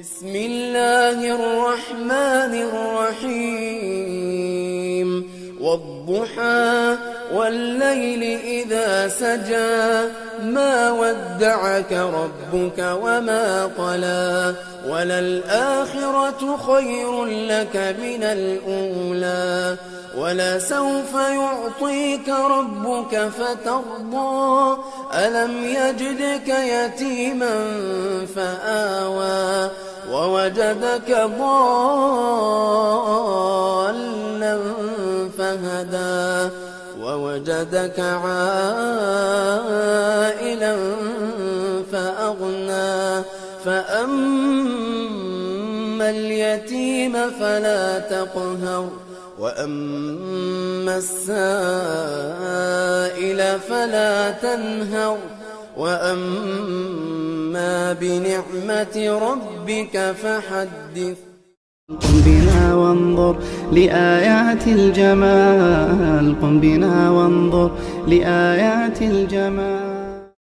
بسم الله الرحمن الرحيم والضحى والليل إذا سجى ما ودعك ربك وما قلى وللآخرة خير لك من الأولى ولسوف يعطيك ربك فترضى ألم يجدك يتيما فآوى ووجدك ضالا فهدى ووجدك عائلا فأغنى فأما اليتيم فلا تقهر وأما السائل فلا تنهر وأما بنعمة ربك فحدث. قم بنا وانظر لآيات الجمال، قم بنا وانظر لآيات الجمال.